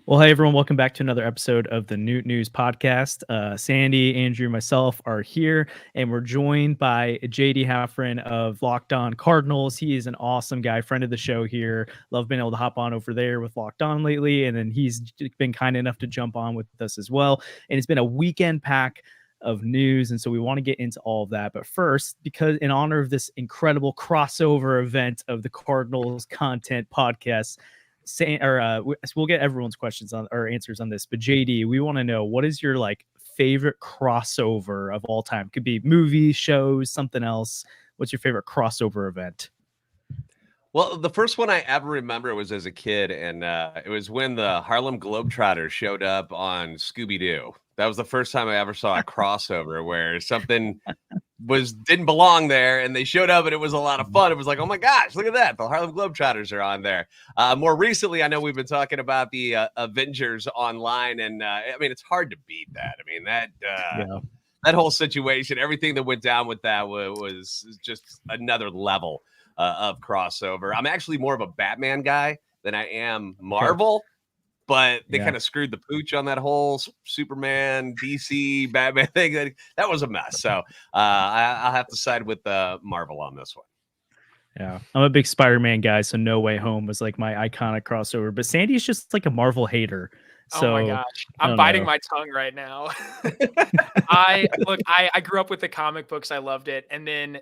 Well, hey everyone, welcome back to another episode of the Newt News Podcast. Sandy, Andrew, myself are here, and we're joined by JD Hafron of Locked On Cardinals. He is an awesome guy, friend of the show here. Love being able to hop on over there with Locked On lately, and then he's been kind enough to jump on with us as well. And it's been a weekend pack of news, and so we want to get into all of that. But first, because in honor of this incredible crossover event of the Cardinals content podcast, we'll get everyone's questions on or answers on this, but JD, we want to know, what is your favorite crossover of all time? Could be movies, shows, something else. What's your favorite crossover event? Well, the first one I ever remember was as a kid, and it was when the Harlem Globetrotters showed up on Scooby-Doo. That was the first time I ever saw a crossover where something didn't belong there, and they showed up, and it was a lot of fun. It was like, oh my gosh, look at that! The Harlem Globetrotters are on there. More recently, I know we've been talking about the Avengers online, and I mean, it's hard to beat that. I mean, that whole situation, everything that went down with that was just another level of crossover. I'm actually more of a Batman guy than I am Marvel. But they kind of screwed the pooch on that whole Superman, DC, Batman thing. That was a mess. So I'll have to side with Marvel on this one. Yeah, I'm a big Spider-Man guy, so No Way Home was like my iconic crossover. But Sandy's just like a Marvel hater. So, oh my gosh, I'm biting my tongue right now. I grew up with the comic books. I loved it. And then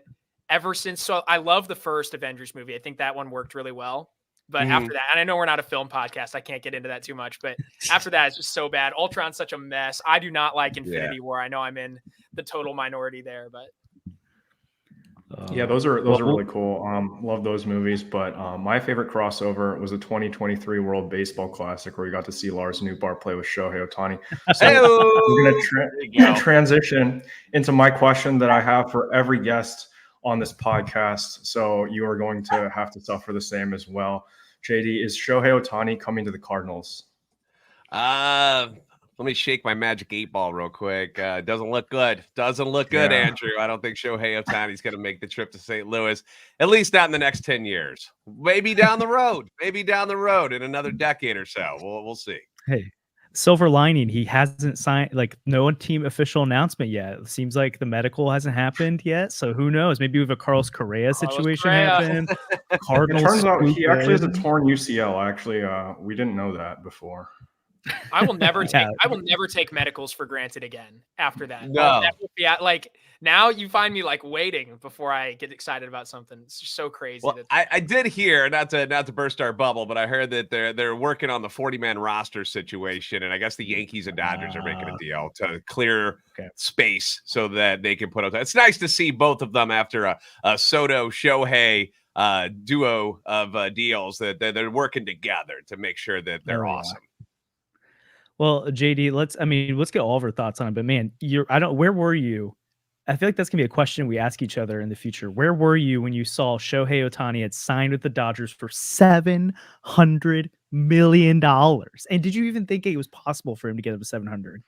ever since, so I love the first Avengers movie. I think that one worked really well. But after that, and I know we're not a film podcast, I can't get into that too much, but after that, it's just so bad. Ultron's such a mess. I do not like Infinity War. I know I'm in the total minority there, but yeah, those are really cool. Love those movies. But my favorite crossover was the 2023 World Baseball Classic, where we got to see Lars Nootbaar play with Shohei Ohtani. So we're going to transition into my question that I have for every guest on this podcast. So you are going to have to suffer the same as well. JD, is Shohei Ohtani coming to the Cardinals? Let me shake my magic 8-ball real quick. Doesn't look good. Doesn't look good, Andrew. I don't think Shohei Ohtani's going to make the trip to St. Louis, at least not in the next 10 years. Maybe down the road. Maybe down the road in another decade or so. We'll see. Hey, silver lining, he hasn't signed, no team official announcement yet. It seems like the medical hasn't happened yet, so who knows? Maybe we have a Carlos Correa situation happen. Cardinals. It turns out he actually has a torn UCL. Actually, we didn't know that before. I will never take medicals for granted again after that. No. Now you find me waiting before I get excited about something. It's just so crazy. Well, I did hear, not to burst our bubble, but I heard that they're working on the 40-man roster situation, and I guess the Yankees and Dodgers are making a deal to clear space so that they can put up. It's nice to see both of them after a Soto Shohei duo of deals that they're working together to make sure that they're awesome. Well, JD, let's get all of our thoughts on it. But man, where were you? I feel like that's gonna be a question we ask each other in the future. Where were you when you saw Shohei Ohtani had signed with the Dodgers for $700 million? And did you even think it was possible for him to get up to 700?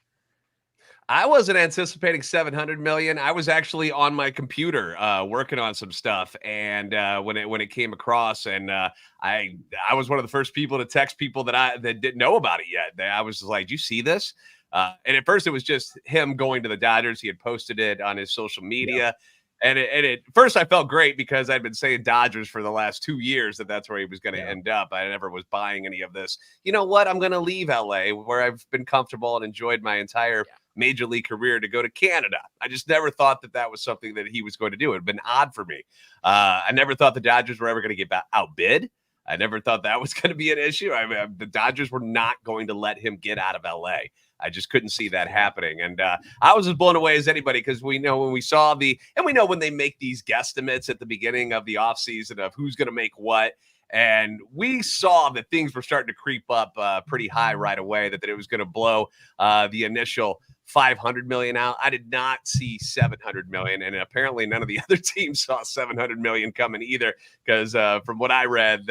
I wasn't anticipating 700 million. I was actually on my computer working on some stuff, and when it came across, and I was one of the first people to text people that didn't know about it yet. I was just like, "Do you see this?" And at first, it was just him going to the Dodgers. He had posted it on his social media. And at first I felt great because I'd been saying Dodgers for the last 2 years that's where he was going to end up. I never was buying any of this. You know what? I'm going to leave LA where I've been comfortable and enjoyed my entire major league career to go to Canada. I just never thought that was something that he was going to do. It had been odd for me. I never thought the Dodgers were ever going to get outbid. I never thought that was going to be an issue. I mean, the Dodgers were not going to let him get out of LA. I just couldn't see that happening. And I was as blown away as anybody because we know when we saw and we know when they make these guesstimates at the beginning of the offseason of who's going to make what. And we saw that things were starting to creep up pretty high right away, that it was going to blow the initial 500 million out. I did not see 700 million. And apparently none of the other teams saw 700 million coming either. Because from what I read,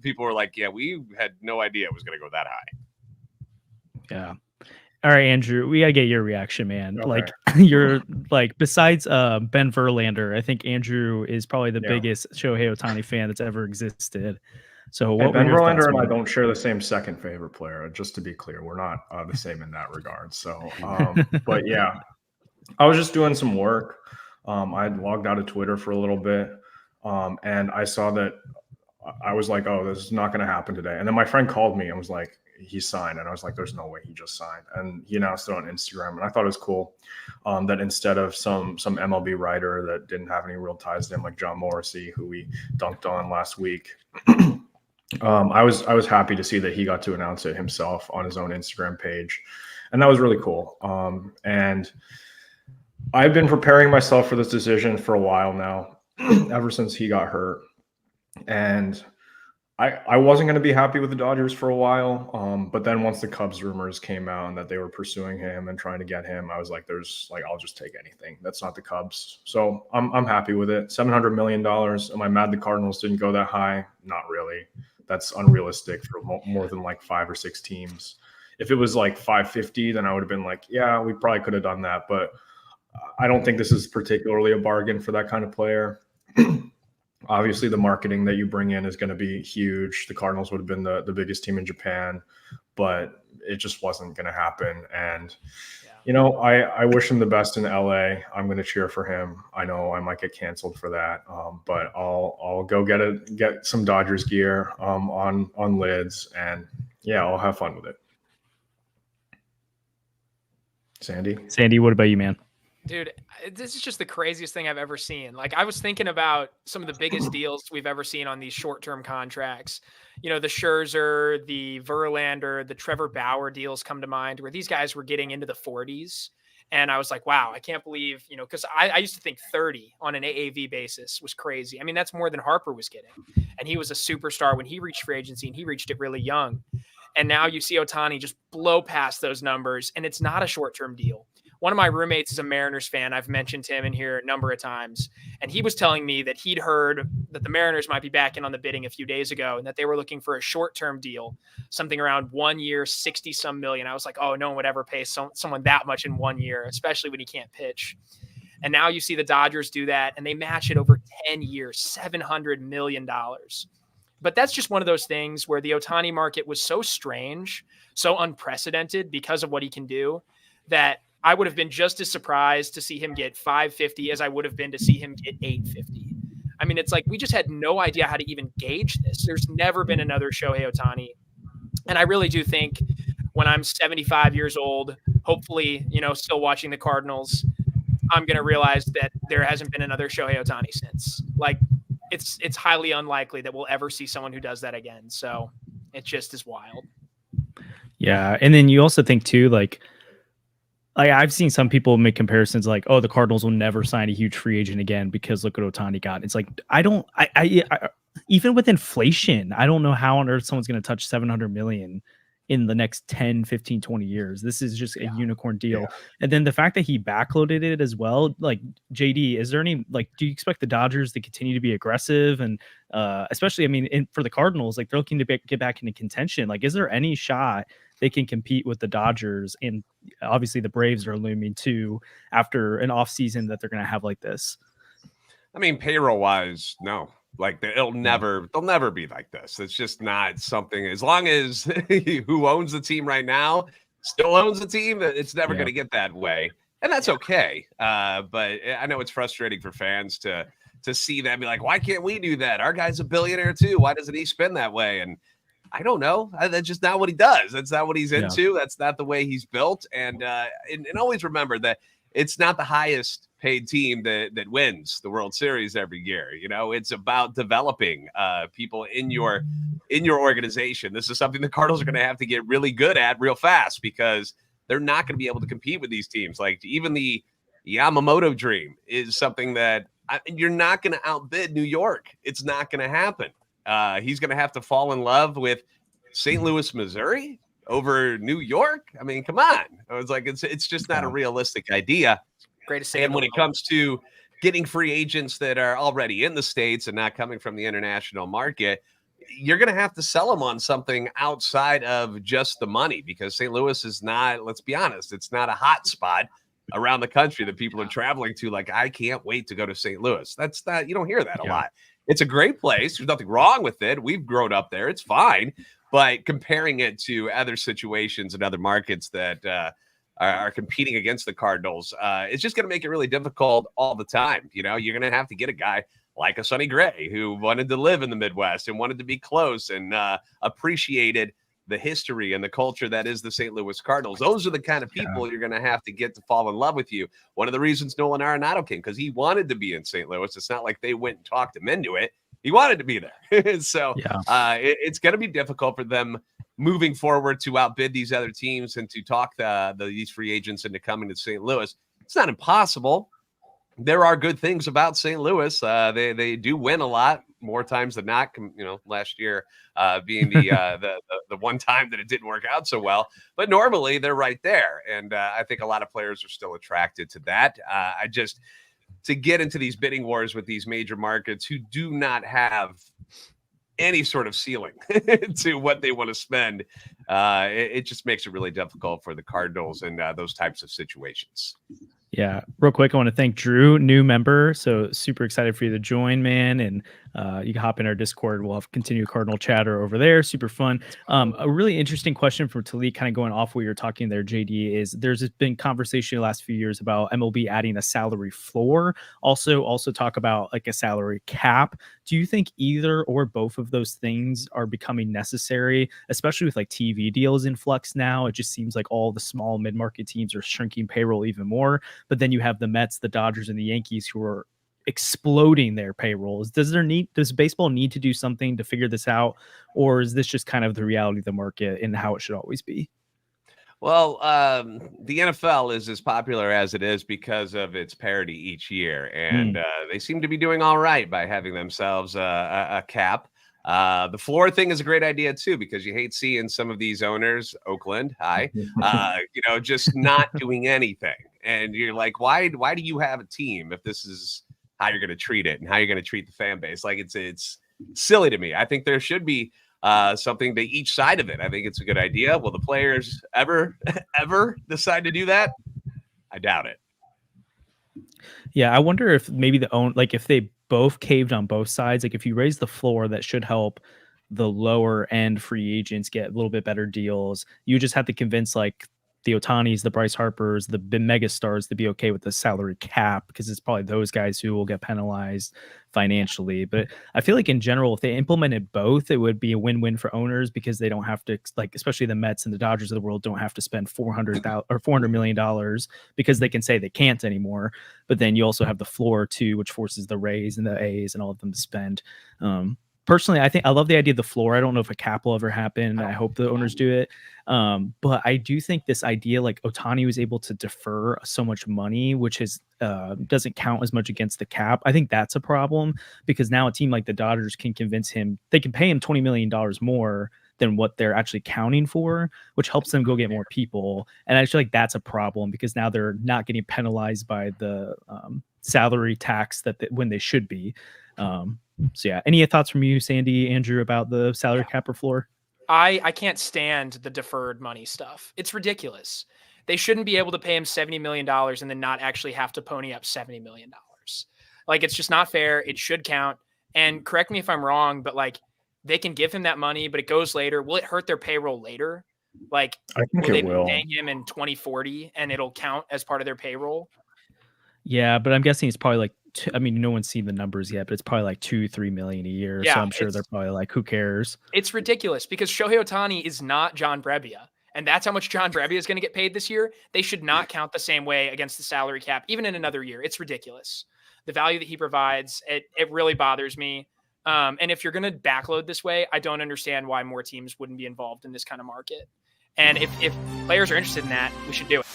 people were like, yeah, we had no idea it was going to go that high. Yeah. All right, Andrew, we gotta get your reaction, man. Okay. You're besides Ben Verlander, I think Andrew is probably the biggest Shohei Ohtani fan that's ever existed. So what Ben were your Verlander thoughts, and I man? don't share the same second favorite player. Just to be clear, we're not the same in that regard. So, but yeah, I was just doing some work. I had logged out of Twitter for a little bit, and I saw that. I was like, oh, this is not going to happen today. And then my friend called me and was like, he signed. And I was like, there's no way he just signed. And he announced it on Instagram. And I thought it was cool that instead of some MLB writer that didn't have any real ties to him, like John Morrissey, who we dunked on last week, I was happy to see that he got to announce it himself on his own Instagram page. And that was really cool. And I've been preparing myself for this decision for a while now, ever since he got hurt. And I wasn't going to be happy with the Dodgers for a while. But then once the Cubs rumors came out and that they were pursuing him and trying to get him, I was like, I'll just take anything. That's not the Cubs. So I'm happy with it. $700 million. Am I mad the Cardinals didn't go that high? Not really. That's unrealistic for more than like 5 or 6 teams. If it was like 550, then I would have been like, yeah, we probably could have done that. But I don't think this is particularly a bargain for that kind of player. Obviously, the marketing that you bring in is going to be huge. The Cardinals would have been the biggest team in Japan, but it just wasn't going to happen. And, I wish him the best in LA. I'm going to cheer for him. I know I might get canceled for that, but I'll go get some Dodgers gear on lids, and yeah, I'll have fun with it. Sandy, what about you, man? Dude, this is just the craziest thing I've ever seen. Like, I was thinking about some of the biggest deals we've ever seen on these short-term contracts. The Scherzer, the Verlander, the Trevor Bauer deals come to mind, where these guys were getting into the 40s. And I was like, wow, I can't believe, because I used to think 30 on an AAV basis was crazy. I mean, that's more than Harper was getting. And he was a superstar when he reached free agency, and he reached it really young. And now you see Ohtani just blow past those numbers, and it's not a short-term deal. One of my roommates is a Mariners fan. I've mentioned him in here a number of times. And he was telling me that he'd heard that the Mariners might be back in on the bidding a few days ago and that they were looking for a short-term deal, something around 1 year, 60-some million. I was like, oh, no one would ever pay someone that much in 1 year, especially when he can't pitch. And now you see the Dodgers do that, and they match it over 10 years, $700 million. But that's just one of those things where the Ohtani market was so strange, so unprecedented because of what he can do, that I would have been just as surprised to see him get 550 as I would have been to see him get 850. I mean, it's like we just had no idea how to even gauge this. There's never been another Shohei Ohtani. And I really do think when I'm 75 years old, hopefully, still watching the Cardinals, I'm going to realize that there hasn't been another Shohei Ohtani since. Like, it's highly unlikely that we'll ever see someone who does that again. So it just is wild. Yeah. And then you also think too, like I've seen some people make comparisons like, oh, the Cardinals will never sign a huge free agent again because look what Ohtani got. It's like, I even with inflation, I don't know how on earth someone's going to touch 700 million in the next 10, 15, 20 years. This is just a unicorn deal. Yeah. And then the fact that he backloaded it as well, like JD, is there any, do you expect the Dodgers to continue to be aggressive? And especially, I mean, for the Cardinals, they're looking to get back into contention. Is there any shot they can compete with the Dodgers? And obviously the Braves are looming too after an offseason that they're going to have like this. I mean, payroll wise, no. They'll never be like this. It's just not something, as long as who owns the team right now still owns the team, it's never going to get that way. And that's okay. But I know it's frustrating for fans to see that and be like, why can't we do that? Our guy's a billionaire too. Why doesn't he spend that way? And I don't know. That's just not what he does. That's not what he's into. That's not the way he's built. And always remember that it's not the highest paid team that wins the World Series every year. It's about developing people in your organization. This is something the Cardinals are going to have to get really good at real fast, because they're not going to be able to compete with these teams. Even the Yamamoto dream is something that you're not going to outbid New York. It's not going to happen. He's going to have to fall in love with St. Louis, Missouri over New York. I mean, come on. I was like, it's just not a realistic idea. Great to say. And when it comes to getting free agents that are already in the States and not coming from the international market, you're going to have to sell them on something outside of just the money, because St. Louis is not, let's be honest, it's not a hot spot around the country that people are traveling to. I can't wait to go to St. Louis. That's not, you don't hear that a lot. It's a great place. There's nothing wrong with it. We've grown up there. It's fine. But comparing it to other situations and other markets that are competing against the Cardinals, it's just going to make it really difficult all the time. You know, you're going to have to get a guy like a Sonny Gray who wanted to live in the Midwest and wanted to be close and appreciated the history and the culture that is the St. Louis Cardinals. Those are the kind of people you're going to have to get to fall in love with you. One of the reasons Nolan Arenado came, because he wanted to be in St. Louis. It's not like they went and talked him into it. He wanted to be there. So it's going to be difficult for them moving forward to outbid these other teams and to talk these free agents into coming to St. Louis. It's not impossible. There are good things about St. Louis. They do win a lot, more times than not. You know, last year being the one time that it didn't work out so well. But normally they're right there, and I think a lot of players are still attracted to that. To get into these bidding wars with these major markets who do not have any sort of ceiling to what they want to spend, it just makes it really difficult for the Cardinals in those types of situations. Yeah, real quick, I want to thank Drew, new member. So super excited for you to join, man. And you can hop in our Discord. We'll have continued Cardinal chatter over there. Super fun. A really interesting question from Talik, kind of going off what you're talking there, JD, is there's been conversation the last few years about MLB adding a salary floor. Also talk about like a salary cap. Do you think either or both of those things are becoming necessary, especially with like TV deals in flux now? It just seems like all the small mid-market teams are shrinking payroll even more. But then you have the Mets, the Dodgers, and the Yankees who are exploding their payrolls. Does baseball need to do something to figure this out, or is this just kind of the reality of the market and how it should always be? Well, the NFL is as popular as it is because of its parity each year, and they seem to be doing all right by having themselves a cap. The floor thing is a great idea too, because you hate seeing some of these owners, Oakland, just not doing anything. And you're like, why do you have a team if this is how you're going to treat it and how you're going to treat the fan base? Like it's silly to me. I think there should be something to each side of it. I think it's a good idea. Will the players ever decide to do that? I doubt it. Yeah, I wonder if maybe if they both caved on both sides, like if you raise the floor, that should help the lower end free agents get a little bit better deals. You just have to convince like the Ohtanis, the Bryce Harpers, the mega stars to be okay with the salary cap, because it's probably those guys who will get penalized financially. But I feel like in general, if they implemented both, it would be a win-win for owners, because they don't have to, like, especially the Mets and the Dodgers of the world don't have to spend $400 million because they can say they can't anymore. But then you also have the floor too, which forces the Rays and the A's and all of them to spend. Personally, I love the idea of the floor. I don't know if a cap will ever happen. I hope the owners do it. But I do think this idea, like Ohtani was able to defer so much money, which doesn't count as much against the cap. I think that's a problem, because now a team like the Dodgers can convince him, they can pay him $20 million more than what they're actually counting for, which helps them go get more people. And I feel like that's a problem, because now they're not getting penalized by the salary tax when they should be. So yeah, any thoughts from you, Sandy, Andrew, about the salary cap or floor? I can't stand the deferred money stuff. It's ridiculous. They shouldn't be able to pay him $70 million and then not actually have to pony up $70 million. Like, it's just not fair. It should count. And correct me if I'm wrong, but like, they can give him that money, but it goes later. Will it hurt their payroll later? Like, I think will they it will. be paying him in 2040 and it'll count as part of their payroll? Yeah, but I'm guessing it's probably like, no one's seen the numbers yet, but it's probably like 2-3 million a year. Yeah, so I'm sure they're probably like, who cares? It's ridiculous, because Shohei Ohtani is not John Brebbia. And that's how much John Brebbia is going to get paid this year. They should not count the same way against the salary cap, even in another year. It's ridiculous. The value that he provides, it really bothers me. And if you're going to backload this way, I don't understand why more teams wouldn't be involved in this kind of market. And if players are interested in that, we should do it.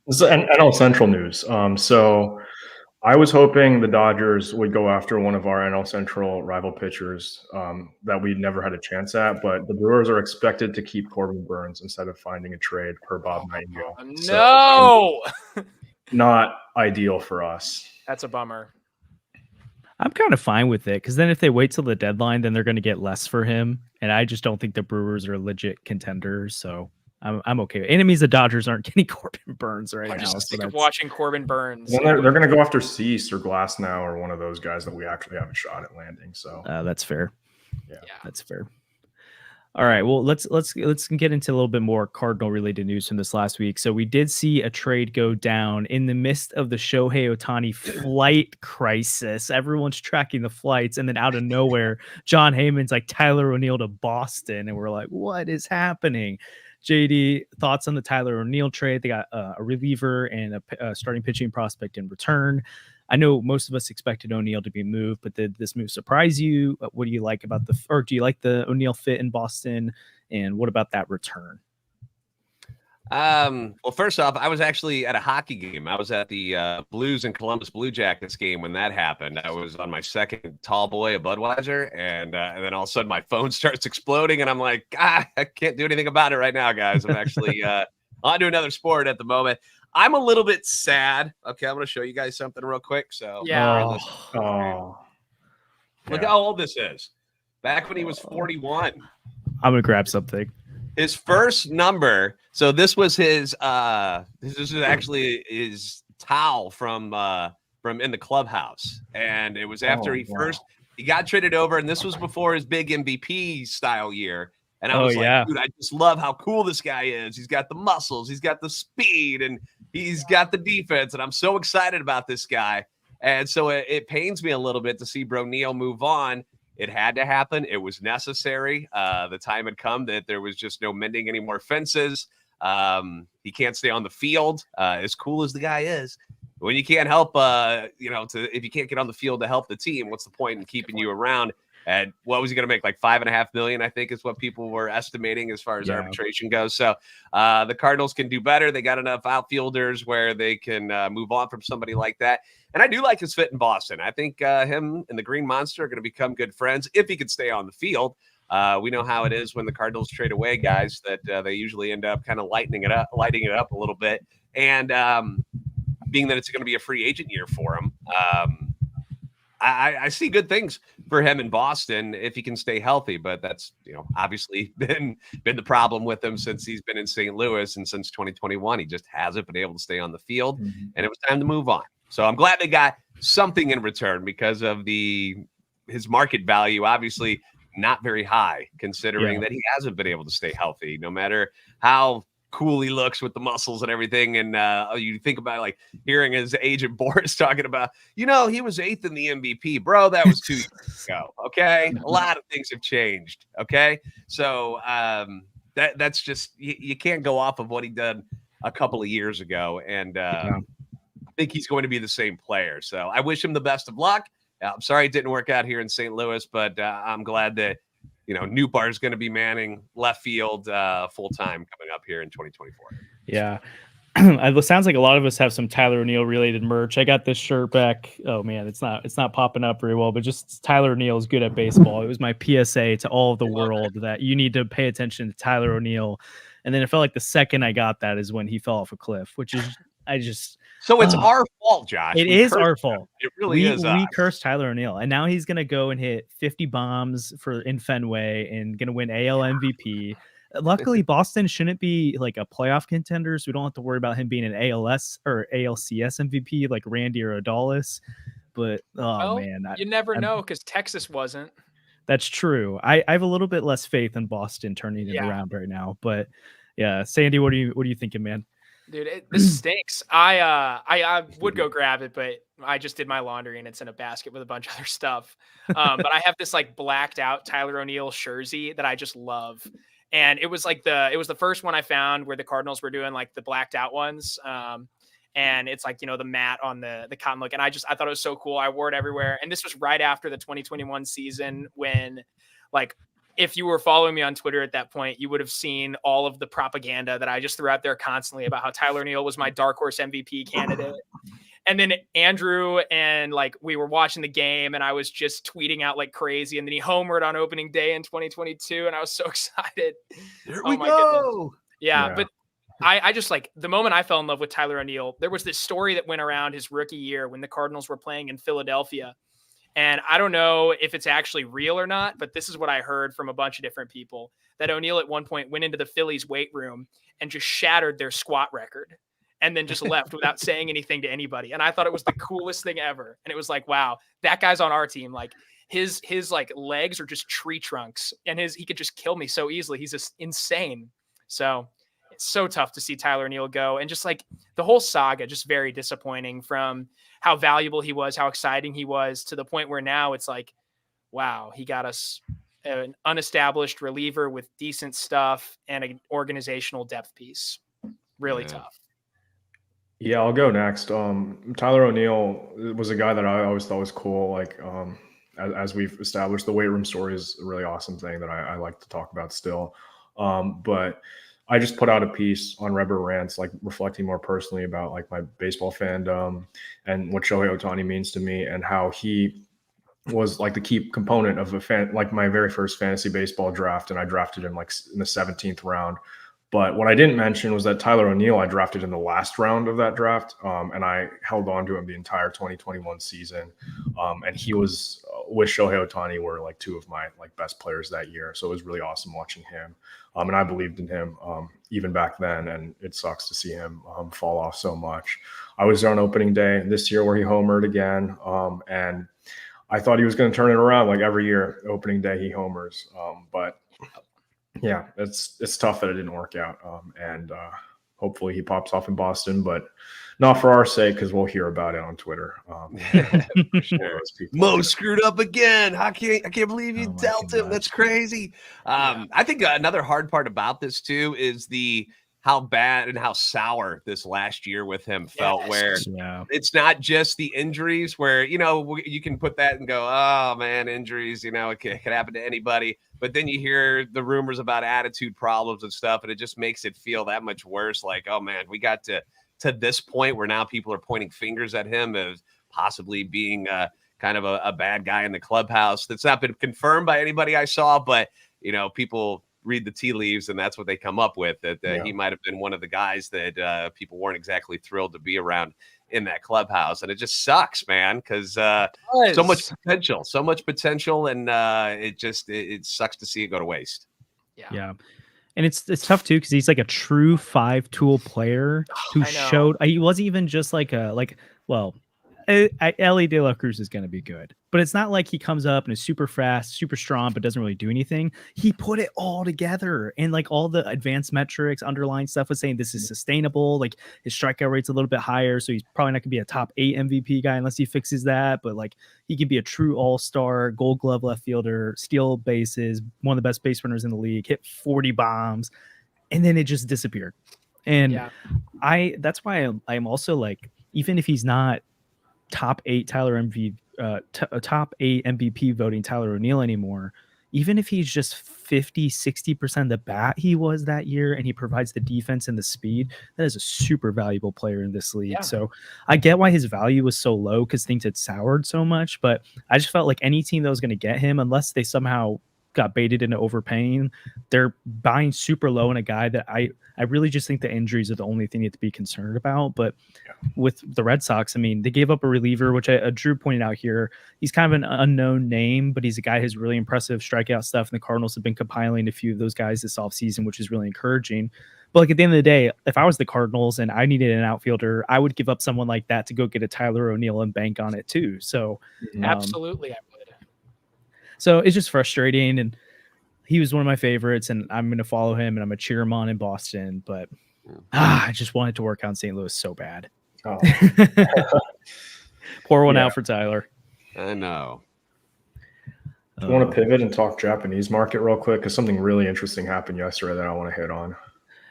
This is NL Central news. So I was hoping the Dodgers would go after one of our NL Central rival pitchers that we never had a chance at, but the Brewers are expected to keep Corbin Burns instead of finding a trade per Bob Nightingale. No! So, not ideal for us. That's a bummer. I'm kind of fine with it, because then if they wait till the deadline, then they're going to get less for him. And I just don't think the Brewers are legit contenders. So I'm okay. Enemies of Dodgers aren't getting Corbin Burns right now. I'm just sick so of watching Corbin Burns. They're going to go after Cease or Glass now, or one of those guys that we actually have a shot at landing. So that's fair. Yeah, that's fair. All right, well, let's get into a little bit more Cardinal related news from this last week. So we did see a trade go down in the midst of the Shohei Ohtani flight crisis. Everyone's tracking the flights, and then out of nowhere, John Heyman's like Tyler O'Neill to Boston, and we're like, what is happening? JD, thoughts on the Tyler O'Neill trade? They got a reliever and a starting pitching prospect in return. I know most of us expected O'Neill to be moved, but did this move surprise you? What do you like about or do you like the O'Neill fit in Boston? And what about that return? Well, first off, I was actually at a hockey game. I was at the Blues and Columbus Blue Jackets game when that happened. I was on my second tall boy, a Budweiser, and then all of a sudden my phone starts exploding, and I'm like, I can't do anything about it right now, guys. I'm actually on to another sport at the moment. I'm a little bit sad. Okay, I'm going to show you guys something real quick. So, look how old this is. Back when he was 41. I'm going to grab something. His first number. So this was his. This is actually his towel from in the clubhouse, and it was after he got traded over, and this was before his big MVP style year. And I was like, dude, I just love how cool this guy is. He's got the muscles, he's got the speed, and he's got the defense. And I'm so excited about this guy. And so it pains me a little bit to see O'Neill move on. It had to happen. It was necessary. The time had come that there was just no mending any more fences. He can't stay on the field. As cool as the guy is, when you can't help, if you can't get on the field to help the team, what's the point in keeping you around? And what was he going to make? Like $5.5 million, I think, is what people were estimating as far as arbitration goes. So the Cardinals can do better. They got enough outfielders where they can move on from somebody like that. And I do like his fit in Boston. I think him and the Green Monster are going to become good friends if he could stay on the field. We know how it is when the Cardinals trade away guys that they usually end up kind of lighting it up a little bit. And being that it's going to be a free agent year for him, I see good things for him in Boston if he can stay healthy, but that's obviously been the problem with him since he's been in St. Louis and since 2021. He just hasn't been able to stay on the field, and it was time to move on. So I'm glad they got something in return because of his market value, obviously not very high considering that he hasn't been able to stay healthy, no matter how cool he looks with the muscles and everything. And you think about like hearing his agent Boris talking about, he was 8th in the MVP, bro. That was 2 years ago. Okay. A lot of things have changed. Okay. So that's just, you can't go off of what he did a couple of years ago. And I think he's going to be the same player. So I wish him the best of luck. I'm sorry it didn't work out here in St. Louis, but I'm glad that Newbar is going to be manning left field full time coming up here in 2024. Yeah. It sounds like a lot of us have some Tyler O'Neill related merch. I got this shirt back. Oh man, it's not popping up very well, but just Tyler O'Neill is good at baseball. It was my PSA to all of the world that you need to pay attention to Tyler O'Neill. And then it felt like the second I got that is when he fell off a cliff, which is So it's our fault, Josh. It is our fault. It really is. We cursed Tyler O'Neill, and now he's gonna go and hit 50 bombs in Fenway and gonna win AL MVP. Luckily, Boston shouldn't be like a playoff contender, so we don't have to worry about him being an ALS or ALCS MVP like Randy or Odalis. But man, you never know because Texas wasn't. That's true. I have a little bit less faith in Boston turning it around right now. But yeah, Sandy, what are you thinking, man? Dude, this stinks. I would go grab it, but I just did my laundry and it's in a basket with a bunch of other stuff. But I have this like blacked out Tyler O'Neill jersey that I just love. And it was the first one I found where the Cardinals were doing like the blacked out ones. And it's like, the matte on the cotton look. And I thought it was so cool. I wore it everywhere. And this was right after the 2021 season when like, if you were following me on Twitter at that point, you would have seen all of the propaganda that I just threw out there constantly about how Tyler O'Neill was my dark horse MVP candidate. And then Andrew and like we were watching the game and I was just tweeting out like crazy. And then he homered on opening day in 2022. And I was so excited. There we go. Yeah. But I just like the moment I fell in love with Tyler O'Neill, there was this story that went around his rookie year when the Cardinals were playing in Philadelphia. And I don't know if it's actually real or not, but this is what I heard from a bunch of different people, that O'Neal at one point went into the Phillies weight room and just shattered their squat record and then just left without saying anything to anybody. And I thought it was the coolest thing ever. And it was like, wow, that guy's on our team. Like his like legs are just tree trunks, and he could just kill me so easily. He's just insane. So it's so tough to see Tyler O'Neill go, and just like the whole saga, just very disappointing, from how valuable he was, how exciting he was, to the point where now it's like, wow, he got us an unestablished reliever with decent stuff and an organizational depth piece. Really tough. Yeah, I'll go next. Tyler O'Neill was a guy that I always thought was cool. Like, as we've established, the weight room story is a really awesome thing that I like to talk about still. But I just put out a piece on Rebel Rants, like reflecting more personally about like my baseball fandom and what Shohei Ohtani means to me, and how he was like the key component of like my very first fantasy baseball draft. And I drafted him like in the 17th round. But what I didn't mention was that Tyler O'Neill I drafted in the last round of that draft, and I held on to him the entire 2021 season. And he was with Shohei Ohtani were like two of my like best players that year. So it was really awesome watching him. And I believed in him even back then, and it sucks to see him fall off so much. I was there on opening day this year where he homered again, and I thought he was going to turn it around. Like every year, opening day he homers, but yeah, it's tough that it didn't work out. And hopefully he pops off in Boston, but not for our sake, because we'll hear about it on Twitter. Sure. Mo screwed up again. I can't believe you dealt him. That's crazy. I think another hard part about this too is how bad and how sour this last year with him felt, where it's not just the injuries, where, you can put that and go, oh man, injuries, it could happen to anybody. But then you hear the rumors about attitude problems and stuff, and it just makes it feel that much worse. Like, oh man, we got to this point where now people are pointing fingers at him as possibly being kind of a bad guy in the clubhouse. That's not been confirmed by anybody I saw, but people read the tea leaves, and that's what they come up with, that he might have been one of the guys that people weren't exactly thrilled to be around in that clubhouse. And it just sucks, man, because so much potential, and it sucks to see it go to waste. Yeah. And it's tough too, because he's like a true 5-tool player who showed he wasn't even just like Ellie De La Cruz is going to be good, but it's not like he comes up and is super fast, super strong, but doesn't really do anything. He put it all together, and like all the advanced metrics, underlying stuff was saying this is sustainable. Like his strikeout rate's a little bit higher, so he's probably not going to be a top 8 MVP guy unless he fixes that. But like he could be a true all-star, Gold Glove left fielder, steal bases, one of the best base runners in the league, hit 40 bombs, and then it just disappeared. And that's why I'm also like, even if he's not top 8 top 8 MVP voting Tyler O'Neill anymore, even if he's just 50-60% the bat he was that year, and he provides the defense and the speed, that is a super valuable player in this league. So I get why his value was so low, because things had soured so much, but I just felt like any team that was going to get him, unless they somehow got baited into overpaying, they're buying super low in a guy that I really just think the injuries are the only thing you have to be concerned about. But with the Red Sox, I mean, they gave up a reliever, which Drew pointed out here. He's kind of an unknown name, but he's a guy who's really impressive strikeout stuff, and the Cardinals have been compiling a few of those guys this offseason, which is really encouraging. But like at the end of the day, if I was the Cardinals and I needed an outfielder, I would give up someone like that to go get a Tyler O'Neill and bank on it too. So absolutely, I would. So it's just frustrating, and he was one of my favorites, and I'm going to follow him, and I'm going to cheer him on in Boston. But I just wanted to work out in St. Louis so bad. Oh. Pour one out for Tyler. I know. I want to pivot and talk Japanese market real quick, because something really interesting happened yesterday that I want to hit on.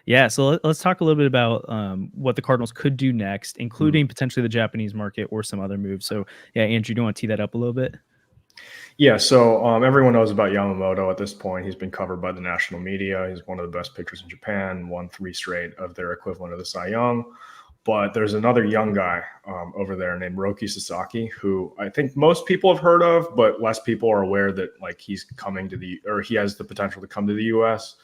Yeah, so let's talk a little bit about what the Cardinals could do next, including potentially the Japanese market or some other moves. So, yeah, Andrew, do you want to tee that up a little bit? Yeah, so everyone knows about Yamamoto at this point. He's been covered by the national media. He's one of the best pitchers in Japan, won 3 straight of their equivalent of the Cy Young. But there's another young guy over there named Roki Sasaki, who I think most people have heard of, but less people are aware that like he's coming to he has the potential to come to the U.S.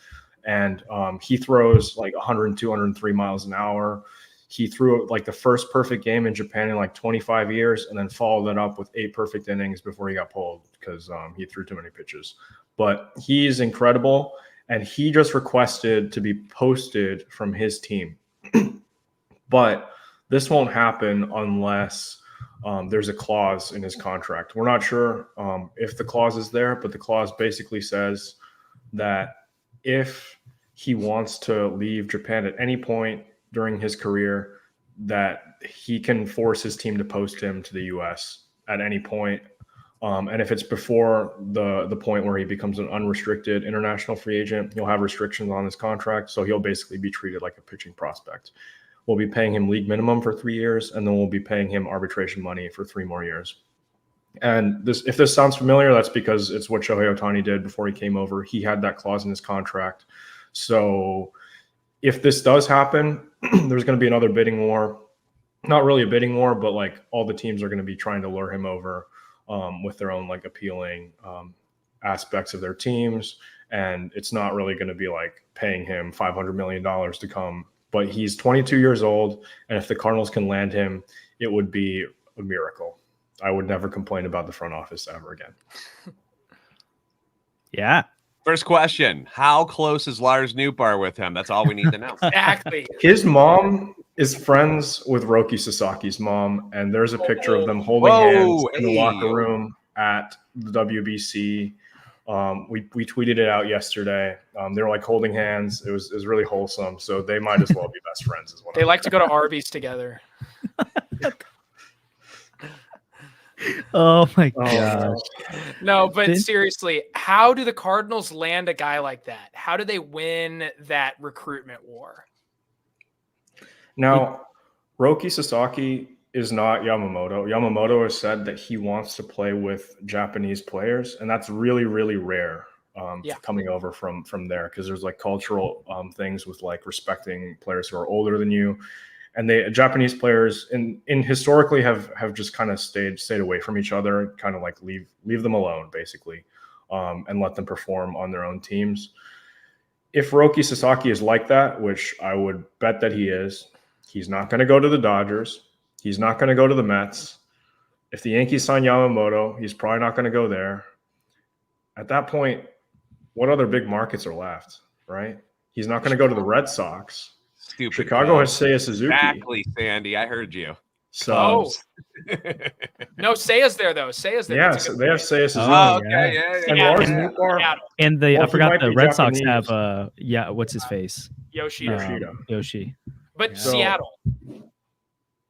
And he throws like 102, 103 miles an hour. he threw like the first perfect game in Japan in like 25 years, and then followed it up with 8 perfect innings before he got pulled because he threw too many pitches. But he's incredible, and he just requested to be posted from his team. But this won't happen unless there's a clause in his contract. We're not sure if the clause is there, but the clause basically says that if he wants to leave Japan at any point during his career, that he can force his team to post him to the U.S. at any point. And if it's before the point where he becomes an unrestricted international free agent, he'll have restrictions on his contract. So he'll basically be treated like a pitching prospect. We'll be paying him league minimum for 3 years, and then we'll be paying him arbitration money for 3 more years. And if this sounds familiar, that's because it's what Shohei Ohtani did before he came over. He had that clause in his contract. So if this does happen, there's going to be another bidding war. Not really a bidding war, but like all the teams are going to be trying to lure him over with their own like appealing aspects of their teams. And it's not really going to be like paying him $500 million to come. But he's 22 years old, and if the Cardinals can land him, it would be a miracle. I would never complain about the front office ever again. Yeah. First question: how close is Lars Nootbaar with him? That's all we need to know. Exactly. His mom is friends with Roki Sasaki's mom, and there's a picture of them holding hands in the locker room at the WBC. We tweeted it out yesterday. They were like holding hands. It was really wholesome. So they might as well be best friends as well. They like to go to Arby's together. Oh my gosh. No, but seriously, how do the Cardinals land a guy like that? How do they win that recruitment war? Now, Roki Sasaki is not Yamamoto. Yamamoto has said that he wants to play with Japanese players, and that's really, really rare coming over from there, because there's like cultural things with like respecting players who are older than you. And Japanese players in historically have just kind of stayed away from each other, kind of like leave them alone basically, and let them perform on their own teams. If Roki Sasaki is like that, which I would bet that he is, he's not going to go to the Dodgers. He's not going to go to the Mets. If the Yankees sign Yamamoto, he's probably not going to go there. At that point, what other big markets are left, right? He's not going to go to the Red Sox. Stupid. Chicago has Seiya Suzuki. Exactly, Sandy. I heard you. So, no, Seiya's there though. Seiya's there. Yes, they have Seiya Suzuki. Oh, okay, yeah. And Lars Nootbaar. And I forgot the Red Sox have what's his face? Yoshida. Yoshi. But Seattle.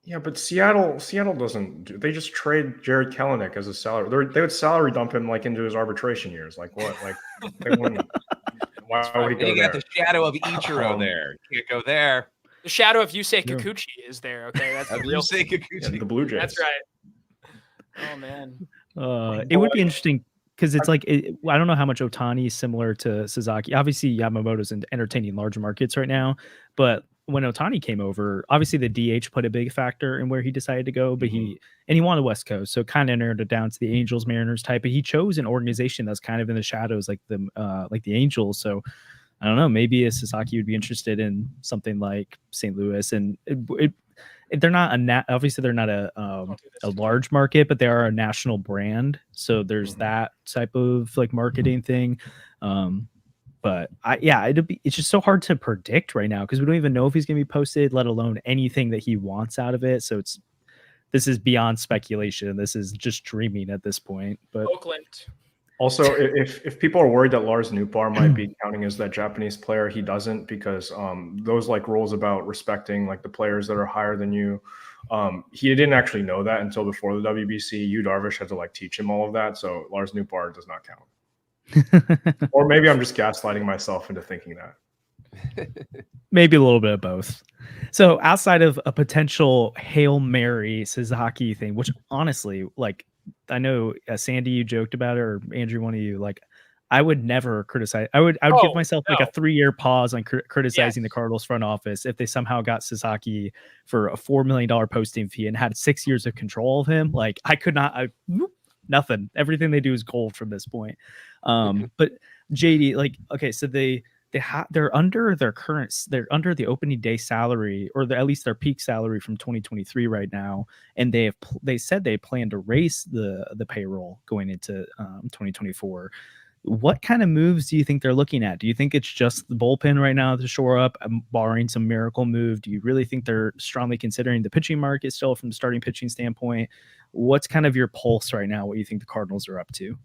Yeah, but Seattle doesn't. They just trade Jared Kelenic as a salary. They would salary dump him like into his arbitration years. Like what? Like they wouldn't. Why would he go there? You got the shadow of Ichiro there. Can't go there. The shadow of Yusei Kikuchi is there. Okay, that's the real Yusei Kikuchi. The Blue Jays. That's right. Oh man. It would be interesting because it's like I don't know how much Ohtani is similar to Sasaki. Obviously, Yamamoto's entertaining large markets right now, but when Ohtani came over, obviously the DH put a big factor in where he decided to go, but he wanted West Coast, so kind of narrowed it down to the Angels, Mariners type. But he chose an organization that's kind of in the shadows, like the Angels. So I don't know, maybe a Sasaki would be interested in something like St. Louis, and they're not obviously they're not a large market, but they are a national brand. So there's that type of like marketing thing. But it's just so hard to predict right now because we don't even know if he's going to be posted, let alone anything that he wants out of it. So this is beyond speculation. This is just dreaming at this point. But Oakland. Also, if people are worried that Lars Nootbaar might be counting as that Japanese player, he doesn't, because those like rules about respecting like the players that are higher than you. He didn't actually know that until before the WBC. Yu Darvish had to like teach him all of that. So Lars Nootbaar does not count. Or maybe I'm just gaslighting myself into thinking that. Maybe a little bit of both. So outside of a potential Hail Mary Sasaki thing, which honestly, like I know Sandy, you joked about it, or Andrew, one of you, like I would never criticize. I would give myself like a 3-year pause on criticizing the Cardinals front office if they somehow got Sasaki for a $4 million posting fee and had 6 years of control of him. Like I could not. Nothing. Everything they do is gold from this point. But JD, like, okay, so the they're under they're under the opening day salary, or at least their peak salary from 2023 right now, and they said they plan to raise the payroll going into 2024. What kind of moves do you think they're looking at? Do you think it's just the bullpen right now to shore up, barring some miracle move? Do you really think they're strongly considering the pitching market still from the starting pitching standpoint? What's kind of your pulse right now? What you think the Cardinals are up to?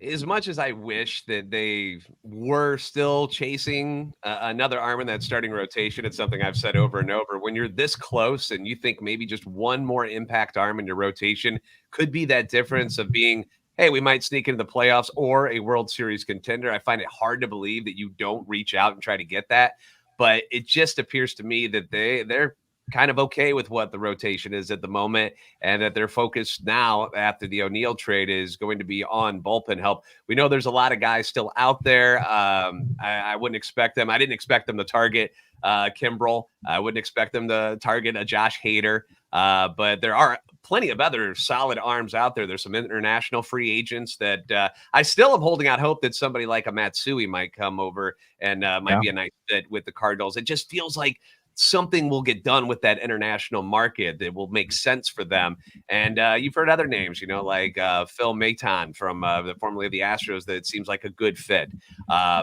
As much as I wish that they were still chasing another arm in that starting rotation, it's something I've said over and over. When you're this close and you think maybe just one more impact arm in your rotation could be that difference of being, hey, we might sneak into the playoffs or a World Series contender, I find it hard to believe that you don't reach out and try to get that. But it just appears to me that they're kind of okay with what the rotation is at the moment, and that their focus now after the O'Neill trade is going to be on bullpen help. We know there's a lot of guys still out there. I wouldn't expect them. I didn't expect them to target Kimbrel. I wouldn't expect them to target a Josh Hader. But there are plenty of other solid arms out there. There's some international free agents that I still am holding out hope that somebody like a Matsui might come over and might be a nice fit with the Cardinals. It just feels like something will get done with that international market that will make sense for them. And you've heard other names, like Phil Maton from formerly of the Astros, that it seems like a good fit.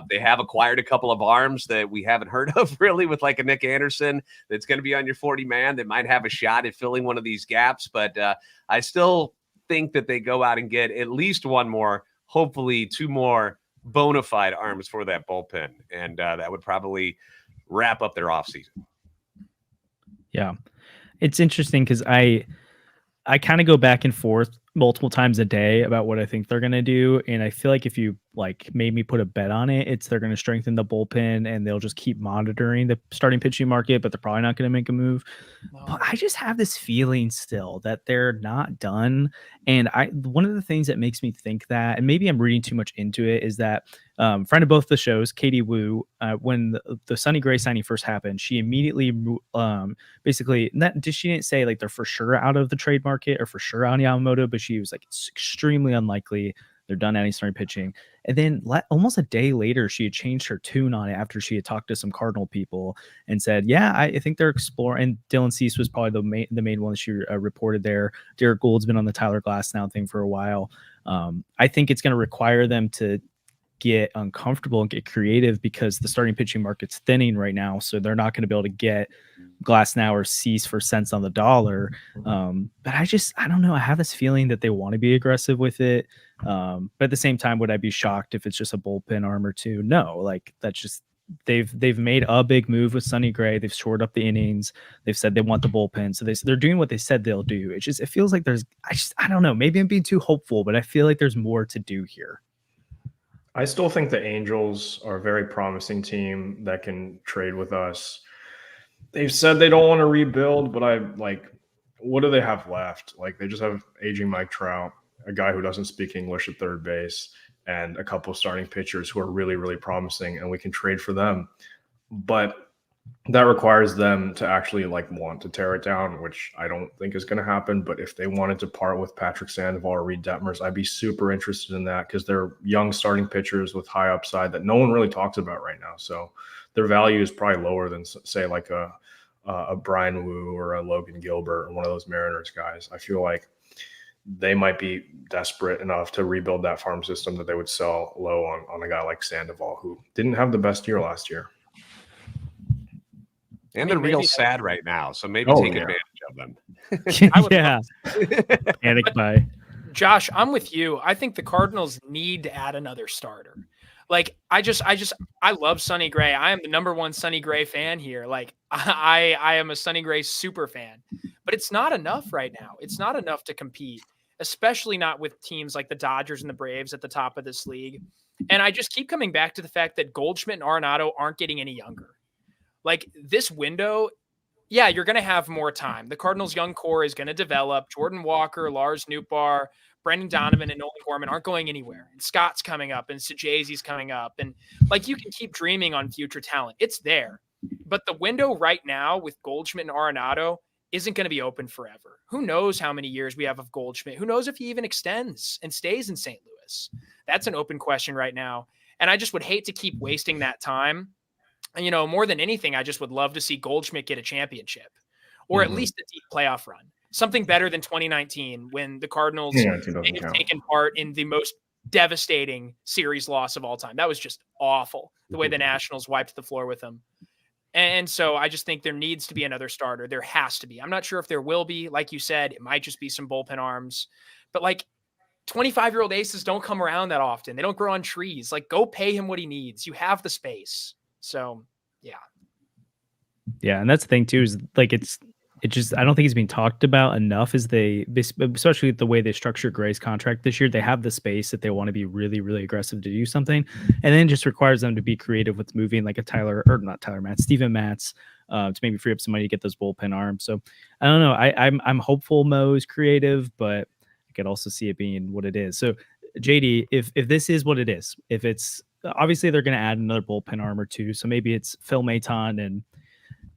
They have acquired a couple of arms that we haven't heard of really, with like a Nick Anderson that's going to be on your 40-man that might have a shot at filling one of these gaps. But I still think that they go out and get at least one more, hopefully two more bona fide arms for that bullpen. And that would probably wrap up their offseason. Yeah, it's interesting because I kind of go back and forth multiple times a day about what I think they're going to do. And I feel like if you made me put a bet on it, they're going to strengthen the bullpen and they'll just keep monitoring the starting pitching market, but they're probably not going to make a move. No. But I just have this feeling still that they're not done. And one of the things that makes me think that, and maybe I'm reading too much into it, is that friend of both the shows, Katie Wu, when the Sonny Gray signing first happened, she immediately basically, she didn't say they're for sure out of the trade market or for sure on Yamamoto, but she was it's extremely unlikely they're done any starting pitching. And then almost a day later, she had changed her tune on it after she had talked to some Cardinal people and said, yeah, I think they're exploring. And Dylan Cease was probably the main one that she reported there. Derek Gould's been on the Tyler Glasnow thing for a while. I think it's going to require them to get uncomfortable and get creative because the starting pitching market's thinning right now. So they're not going to be able to get Glasnow or Cease for cents on the dollar. But I don't know. I have this feeling that they want to be aggressive with it. But at the same time, would I be shocked if it's just a bullpen arm or two? No, that's just, they've made a big move with Sonny Gray. They've shored up the innings. They've said they want the bullpen. So they're doing what they said they'll do. It feels like I don't know, maybe I'm being too hopeful, but I feel like there's more to do here. I still think the Angels are a very promising team that can trade with us. They've said they don't want to rebuild, but what do they have left? They just have aging Mike Trout, a guy who doesn't speak English at third base, and a couple of starting pitchers who are really, really promising, and we can trade for them. But that requires them to actually want to tear it down, which I don't think is going to happen. But if they wanted to part with Patrick Sandoval or Reed Detmers, I'd be super interested in that because they're young starting pitchers with high upside that no one really talks about right now. So their value is probably lower than, say, a Brian Wu or a Logan Gilbert or one of those Mariners guys. I feel like they might be desperate enough to rebuild that farm system that they would sell low on a guy like Sandoval, who didn't have the best year last year. And they're real sad right now, so maybe take advantage of them. Yeah. Panic buy. Josh, I'm with you. I think the Cardinals need to add another starter. I love Sonny Gray. I am the number one Sonny Gray fan here. I am a Sonny Gray super fan. But it's not enough right now. It's not enough to compete, especially not with teams like the Dodgers and the Braves at the top of this league. And I just keep coming back to the fact that Goldschmidt and Arenado aren't getting any younger. This window, yeah, you're going to have more time. The Cardinals' young core is going to develop. Jordan Walker, Lars Nootbaar, Brendan Donovan, and Nolan Gorman aren't going anywhere. And Scott's coming up, and Sajazi's coming up. And you can keep dreaming on future talent. It's there. But the window right now with Goldschmidt and Arenado isn't going to be open forever. Who knows how many years we have of Goldschmidt? Who knows if he even extends and stays in St. Louis? That's an open question right now. And I just would hate to keep wasting that time. And, you know, more than anything, I just would love to see Goldschmidt get a championship or at least a deep playoff run. Something better than 2019 when the Cardinals have taken part in the most devastating series loss of all time. That was just awful, the way the Nationals wiped the floor with them. And so I just think there needs to be another starter. There has to be. I'm not sure if there will be. Like you said, it might just be some bullpen arms. But like 25-year-old aces don't come around that often. They don't grow on trees. Like, go pay him what he needs. You have the space. So, yeah. Yeah, and that's the thing too, is like it just, I don't think it's being talked about enough, is especially the way they structure Gray's contract this year, they have the space that they want to be really, really aggressive to do something. And then it just requires them to be creative with moving like Steven Matz to maybe free up some money to get those bullpen arms. So I don't know. I'm hopeful Mo is creative, but I could also see it being what it is. So JD, if this is what it is, if it's obviously they're going to add another bullpen arm or two, so maybe it's Phil Maton and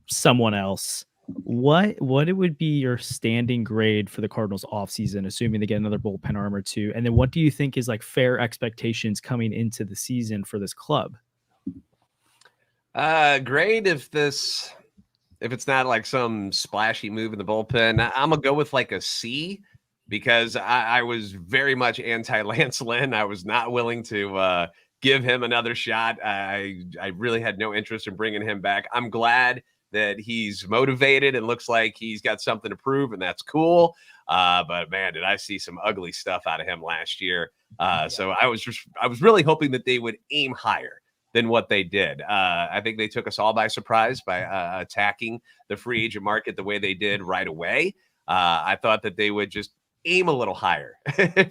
someone else. What it would be your standing grade for the Cardinals offseason, assuming they get another bullpen arm or two? And then what do you think is like fair expectations coming into the season for this club? Grade if it's not like some splashy move in the bullpen, I'm gonna go with like a C, because I was very much anti Lance Lynn. I was not willing to give him another shot. I really had no interest in bringing him back. I'm glad that he's motivated and looks like he's got something to prove, and that's cool. But man, did I see some ugly stuff out of him last year. So I was really hoping that they would aim higher than what they did. I think they took us all by surprise by attacking the free agent market the way they did right away. I thought that they would just aim a little higher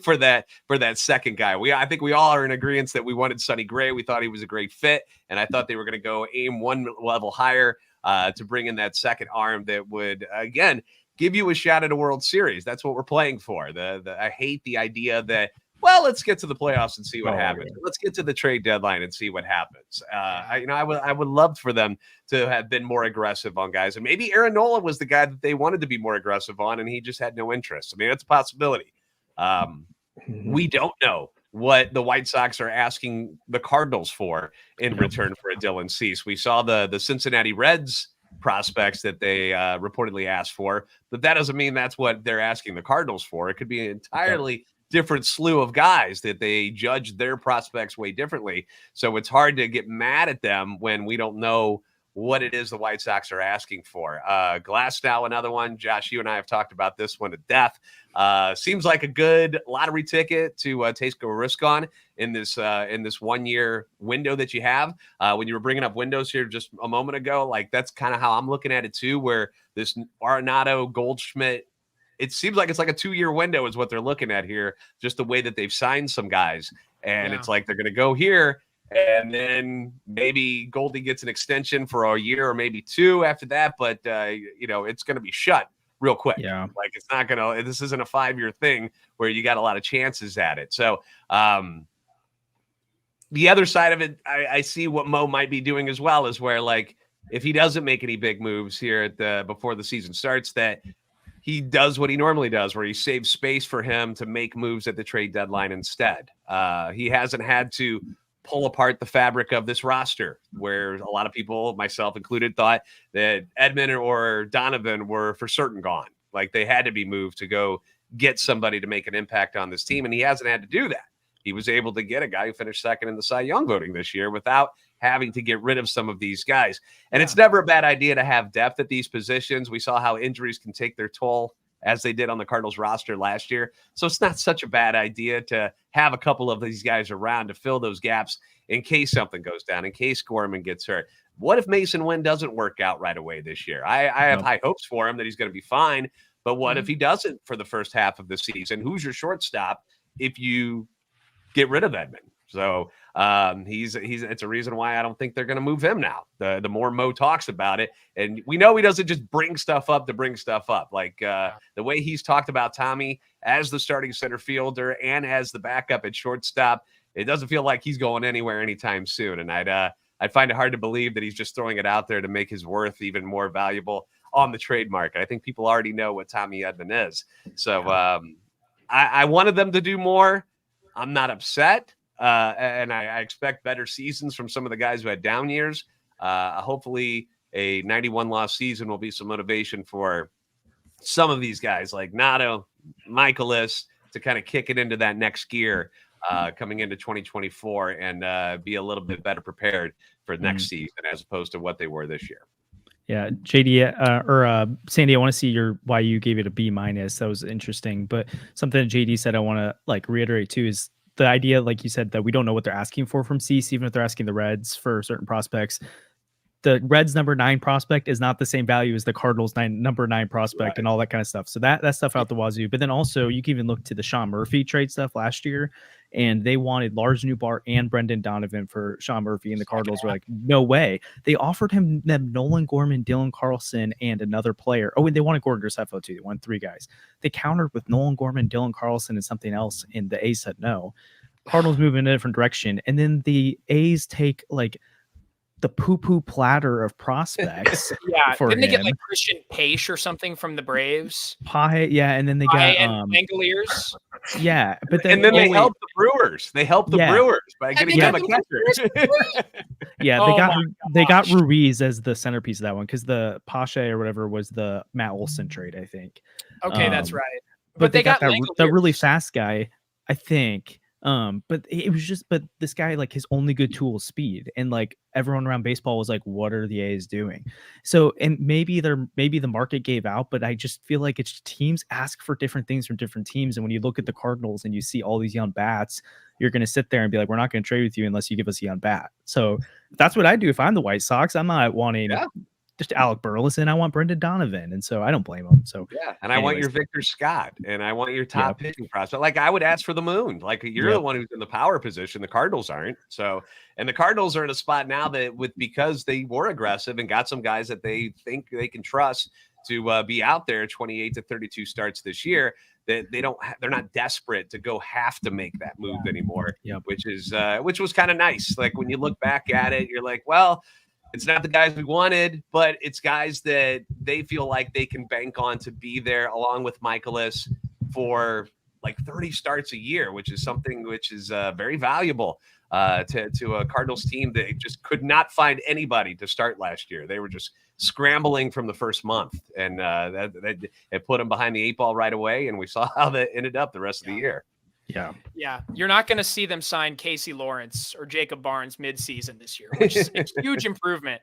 for that second guy. I think we all are in agreement that we wanted Sonny Gray. We thought he was a great fit, and I thought they were going to go aim one level higher to bring in that second arm that would, again, give you a shot at a World Series. That's what we're playing for. I hate the idea that, well, let's get to the playoffs and see what happens. Let's get to the trade deadline and see what happens. I would love for them to have been more aggressive on guys. And maybe Aaron Nola was the guy that they wanted to be more aggressive on, and he just had no interest. I mean, that's a possibility. We don't know what the White Sox are asking the Cardinals for in return for a Dylan Cease. We saw the Cincinnati Reds prospects that they reportedly asked for, but that doesn't mean that's what they're asking the Cardinals for. It could be an entirely different slew of guys that they judge their prospects way differently. So it's hard to get mad at them when we don't know what it is the White Sox are asking for. Glasnow, another one. Josh, you and I have talked about this one to death. Seems like a good lottery ticket to take a risk on in this 1 year window that you have. When you were bringing up windows here just a moment ago, like that's kind of how I'm looking at it too, where this Arenado, Goldschmidt, it seems like it's like a 2 year window is what they're looking at here, just the way that they've signed some guys. And it's like they're going to go here, and then maybe Goldie gets an extension for a year or maybe two after that. But, it's going to be shut real quick. Yeah. Like it's not going to, this isn't a 5 year thing where you got a lot of chances at it. So the other side of it, I see what Mo might be doing as well, is where like, if he doesn't make any big moves here before the season starts, that he does what he normally does, where he saves space for him to make moves at the trade deadline instead. He hasn't had to pull apart the fabric of this roster, where a lot of people, myself included, thought that Edman or Donovan were for certain gone. Like they had to be moved to go get somebody to make an impact on this team. And he hasn't had to do that. He was able to get a guy who finished second in the Cy Young voting this year without having to get rid of some of these guys. And it's never a bad idea to have depth at these positions. We saw how injuries can take their toll, as they did on the Cardinals roster last year. So it's not such a bad idea to have a couple of these guys around to fill those gaps in case something goes down, in case Gorman gets hurt. What if Mason Wynn doesn't work out right away this year? I have high hopes for him that he's going to be fine. But what if he doesn't for the first half of the season? Who's your shortstop if you get rid of Edman? So it's a reason why I don't think they're going to move him now. The more Mo talks about it, and we know he doesn't just bring stuff up to bring stuff up. Like the way he's talked about Tommy as the starting center fielder and as the backup at shortstop, it doesn't feel like he's going anywhere anytime soon. And I'd find it hard to believe that he's just throwing it out there to make his worth even more valuable on the trade market. I think people already know what Tommy Edman is. So I wanted them to do more. I'm not upset. and I expect better seasons from some of the guys who had down years. Hopefully a 91-loss season will be some motivation for some of these guys like Nato, Michaelis, to kind of kick it into that next gear coming into 2024 and be a little bit better prepared for next season as opposed to what they were this year. Yeah, JD or Sandy, I want to see why you gave it a B-. That was interesting. But something that JD said I want to like reiterate too is the idea, like you said, that we don't know what they're asking for from Cease, even if they're asking the Reds for certain prospects. The Reds number 9 prospect is not the same value as the Cardinals number 9 prospect and all that kind of stuff. So that stuff out the wazoo. But then also you can even look to the Sean Murphy trade stuff last year, and they wanted Lars Nootbaar and Brendan Donovan for Sean Murphy, and the Cardinals were like, no way. They offered them Nolan Gorman, Dylan Carlson, and another player. Oh, and they wanted Gordon Graceffo too. They wanted 3 guys. They countered with Nolan Gorman, Dylan Carlson, and something else, and the A's said no. Cardinals move in a different direction, and then the A's take like the poo-poo platter of prospects. Didn't they get like Christian Pache or something from the Braves? Yeah, and then they got Angoliers. Yeah, but then they helped the Brewers. They helped the Brewers by getting them a catcher. Yeah, they got Ruiz as the centerpiece of that one because the Pache or whatever was the Matt Olson trade, I think. Okay, that's right. But they got that really fast guy, I think. But it was just, but this guy, like his only good tool is speed, and like everyone around baseball was like, what are the A's doing? So, and maybe the market gave out, but I just feel like it's teams ask for different things from different teams. And when you look at the Cardinals and you see all these young bats, you're going to sit there and be like, we're not going to trade with you unless you give us a young bat. So that's what I do if I'm the White Sox. I'm not wanting just Alec Burleson. I want Brendan Donovan, and so I don't blame him. So and I want your Victor Scott, and I want your top pitching prospect. Like I would ask for the moon. Like you're the one who's in the power position. The Cardinals aren't. So, and the Cardinals are in a spot now that because they were aggressive and got some guys that they think they can trust to be out there 28 to 32 starts this year. That they're not desperate to have to make that move anymore. Which was kind of nice. Like when you look back at it, you're like, well, it's not the guys we wanted, but it's guys that they feel like they can bank on to be there along with Michaelis for like 30 starts a year, which is something which is very valuable to a Cardinals team that just could not find anybody to start last year. They were just scrambling from the first month, and that it put them behind the 8 ball right away. And we saw how that ended up the rest of the year. Yeah. You're not going to see them sign Casey Lawrence or Jacob Barnes mid-season this year, which is a huge improvement.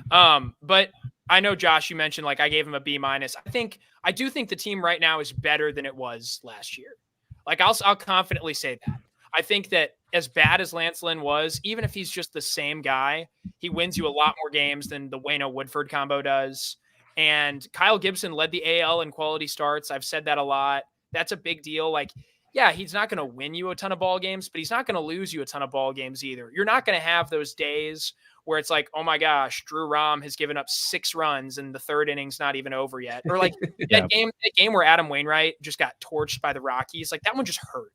But I know, Josh, you mentioned like I gave him a B-. I do think the team right now is better than it was last year. Like I'll confidently say that. I think that as bad as Lance Lynn was, even if he's just the same guy, he wins you a lot more games than the Waino-Woodford combo does. And Kyle Gibson led the AL in quality starts. I've said that a lot. That's a big deal. Like, yeah, he's not going to win you a ton of ball games, but he's not going to lose you a ton of ball games either. You're not going to have those days where it's like, oh my gosh, Drew Rom has given up 6 runs and the 3rd inning's not even over yet. Or like that game where Adam Wainwright just got torched by the Rockies. Like that one just hurt.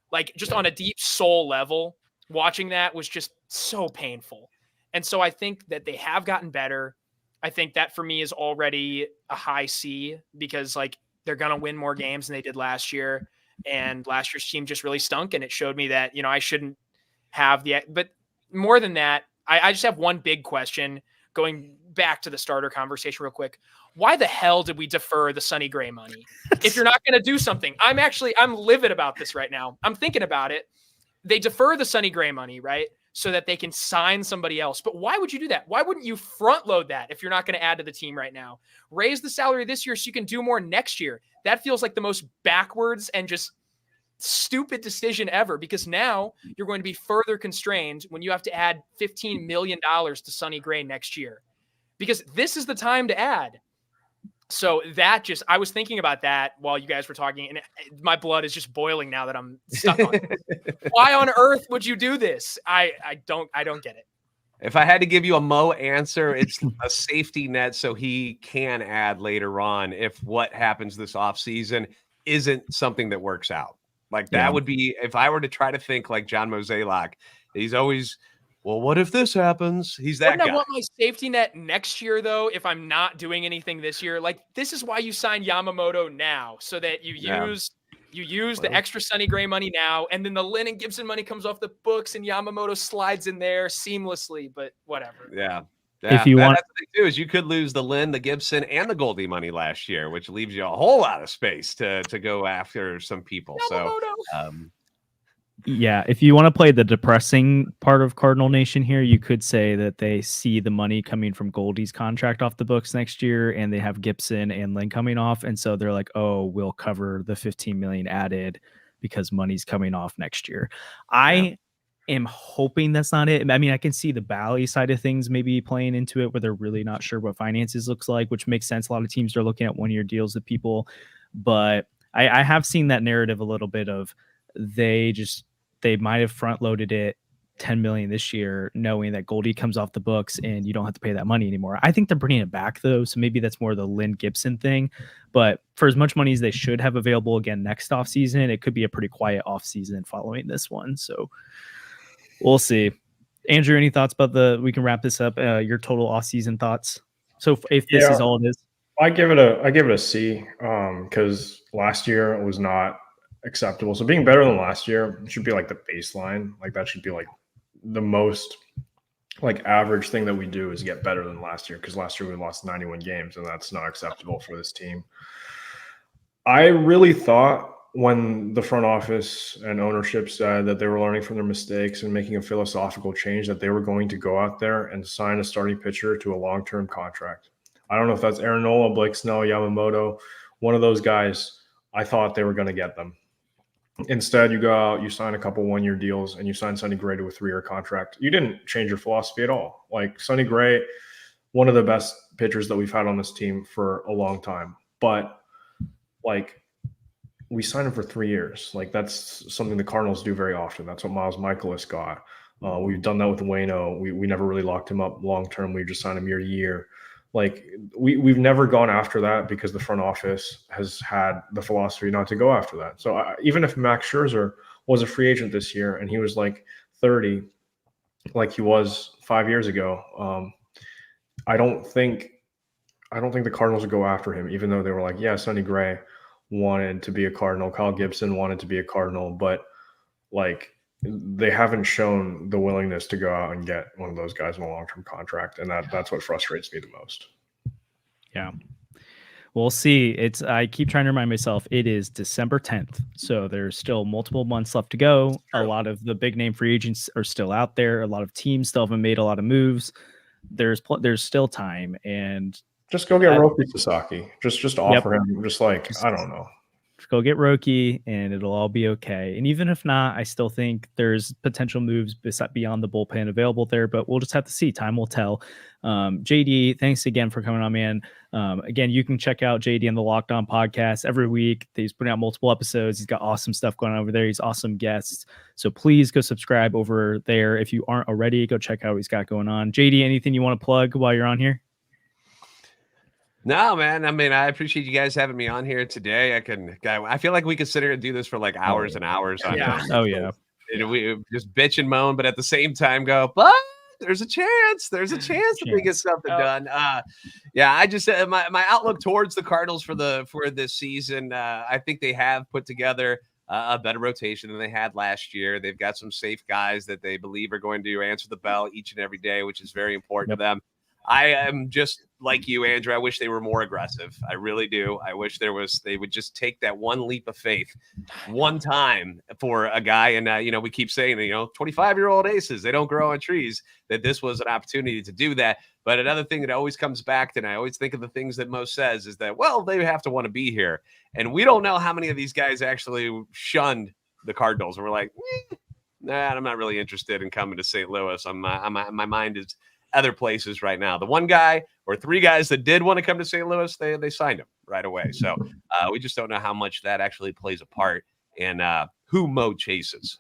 Like just on a deep soul level, watching that was just so painful. And so I think that they have gotten better. I think that for me is already a high C because like they're going to win more games than they did last year. And last year's team just really stunk. And it showed me that, I shouldn't have but more than that, I just have one big question going back to the starter conversation real quick. Why the hell did we defer the Sonny Gray money? If you're not going to do something, I'm livid about this right now. I'm thinking about it. They defer the Sonny Gray money, right? So that they can sign somebody else. But why would you do that? Why wouldn't you front load that if you're not going to add to the team right now? Raise the salary this year so you can do more next year. That feels like the most backwards and just stupid decision ever, because now you're going to be further constrained when you have to add $15 million to Sonny Gray next year, because this is the time to add. So I was thinking about that while you guys were talking, and my blood is just boiling now that I'm stuck on it. Why on earth would you do this? I don't get it. If I had to give you a Mo answer, it's a safety net so he can add later on if what happens this offseason isn't something that works out. Like that would be, if I were to try to think like John Mozeliak, he's always, well, what if this happens? He's that guy. I want my safety net next year, though, if I'm not doing anything this year. Like, this is why you sign Yamamoto now, so that you use You use the extra Sonny Gray money now, and then the Lynn and Gibson money comes off the books, and Yamamoto slides in there seamlessly. But whatever. Yeah. If you want, that's the thing too, is you could lose the Lynn, the Gibson, and the Goldie money last year, which leaves you a whole lot of space to go after some people. Yamamoto. So, yeah, if you want to play the depressing part of Cardinal Nation here, you could say that they see the money coming from Goldie's contract off the books next year, and they have Gibson and Lynn coming off, and so they're like, "Oh, we'll cover the 15 million added because money's coming off next year." I am hoping that's not it. I mean, I can see the Bally side of things maybe playing into it, where they're really not sure what finances looks like, which makes sense. A lot of teams are looking at 1-year deals with people, but I have seen that narrative a little bit of they might have front loaded it 10 million this year, knowing that Goldie comes off the books and you don't have to pay that money anymore. I think they're bringing it back though, so maybe that's more the Lynn Gibson thing. But for as much money as they should have available again next offseason, it could be a pretty quiet offseason following this one. So we'll see. Andrew, any thoughts about we can wrap this up? Your total offseason thoughts. So if this is all it is, I give it a C, because last year it was not acceptable. So being better than last year should be like the baseline. Like that should be like the most like average thing that we do is get better than last year, because last year we lost 91 games and that's not acceptable for this team. I really thought when the front office and ownership said that they were learning from their mistakes and making a philosophical change, that they were going to go out there and sign a starting pitcher to a long-term contract. I don't know if that's Aaron Nola, Blake Snell, Yamamoto, one of those guys. I thought they were going to get them. Instead, you go out, you sign a couple 1-year deals, and you sign Sonny Gray to a 3-year contract. You didn't change your philosophy at all. Like Sonny Gray, one of the best pitchers that we've had on this team for a long time. But like we signed him for 3 years. Like that's something the Cardinals do very often. That's what Miles Michaelis got. We've done that with Waino. We never really locked him up long term. We just signed him year to year. Like we've never gone after that because the front office has had the philosophy not to go after that. So even if Max Scherzer was a free agent this year and he was like 30, like he was 5 years ago, I don't think the Cardinals would go after him, even though they were like, yeah, Sonny Gray wanted to be a Cardinal, Kyle Gibson wanted to be a Cardinal, but like they haven't shown the willingness to go out and get one of those guys in a long-term contract, and that's what frustrates me the most. Yeah. We'll see. I keep trying to remind myself it is December 10th, so there's still multiple months left to go. Sure. A lot of the big name free agents are still out there. A lot of teams still haven't made a lot of moves. There's still time, and just go get Roki Sasaki. Just offer him. Just like I don't know. Go get Roki and it'll all be okay. And even if not, I still think there's potential moves beyond the bullpen available there, but we'll just have to see. Time will tell. JD, thanks again for coming on, man. Again, you can check out JD on the Locked On podcast every week. He's putting out multiple episodes. He's got awesome stuff going on over there. He's awesome guests. So please go subscribe over there. If you aren't already, go check out what he's got going on. JD, anything you want to plug while you're on here? No, man. I mean, I appreciate you guys having me on here today. I feel like we could sit here and do this for like hours and hours. Oh yeah. We just bitch and moan, but at the same time go, but there's a chance. There's a chance that we get something done. Yeah, I just my outlook towards the Cardinals for this season. I think they have put together a better rotation than they had last year. They've got some safe guys that they believe are going to answer the bell each and every day, which is very important to them. I am just like you, Andrew. I wish they were more aggressive. I really do. I wish they would just take that one leap of faith one time for a guy. And, we keep saying, 25-year-old aces, they don't grow on trees, that this was an opportunity to do that. But another thing that always comes back to, and I always think of the things that Mo says, is that, well, they have to want to be here. And we don't know how many of these guys actually shunned the Cardinals. And we're like, nah, I'm not really interested in coming to St. Louis. My mind is other places right now. The one guy or three guys that did want to come to St. Louis, they signed him right away. So we just don't know how much that actually plays a part in who Mo chases.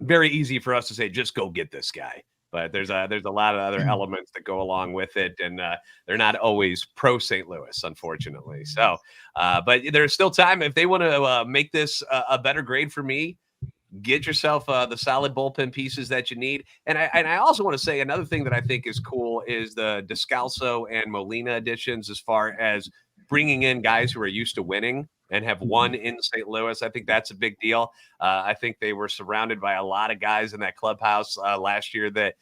Very easy for us to say, just go get this guy. But there's a lot of other elements that go along with it, and they're not always pro St. Louis, unfortunately. So, but there's still time if they want to make this a better grade for me. Get yourself the solid bullpen pieces that you need. And I also want to say another thing that I think is cool is the Descalso and Molina additions, as far as bringing in guys who are used to winning and have won in St. Louis. I think that's a big deal. I think they were surrounded by a lot of guys in that clubhouse last year that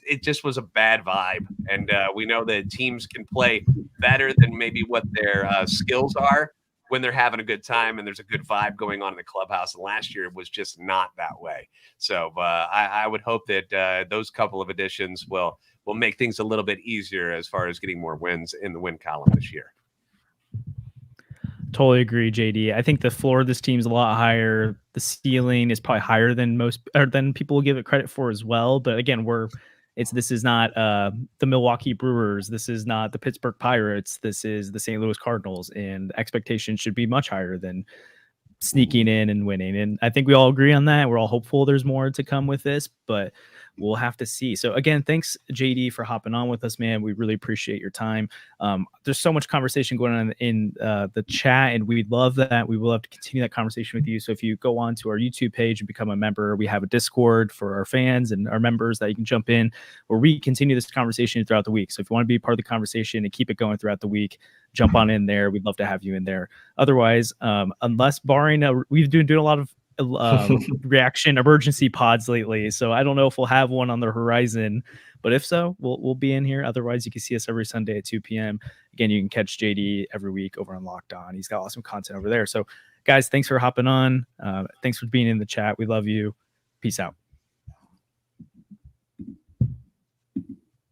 it just was a bad vibe. And we know that teams can play better than maybe what their skills are when they're having a good time and there's a good vibe going on in the clubhouse. And last year it was just not that way. So I would hope that those couple of additions will make things a little bit easier as far as getting more wins in the win column this year. Totally agree, JD. I think the floor of this team's a lot higher. The ceiling is probably higher than than people will give it credit for as well. But again, this is not the Milwaukee Brewers. This is not the Pittsburgh Pirates. This is the St. Louis Cardinals, and expectations should be much higher than sneaking in and winning. And I think we all agree on that. We're all hopeful there's more to come with this, but we'll have to see. So again, thanks JD for hopping on with us, man. We really appreciate your time. There's so much conversation going on in the chat, and we'd love that. We will love to continue that conversation with you. So if you go on to our YouTube page and become a member, we have a Discord for our fans and our members that you can jump in where we continue this conversation throughout the week. So if you want to be part of the conversation and keep it going throughout the week, jump on in there. We'd love to have you in there. Otherwise, unless barring we've been doing a lot of reaction emergency pods lately, so I don't know if we'll have one on the horizon, but if so, we'll be in here. Otherwise, you can see us every Sunday at 2 p.m. Again, you can catch JD every week over on Locked On. He's got awesome content over there. So guys, thanks for hopping on. Thanks for being in the chat. We love you. Peace out.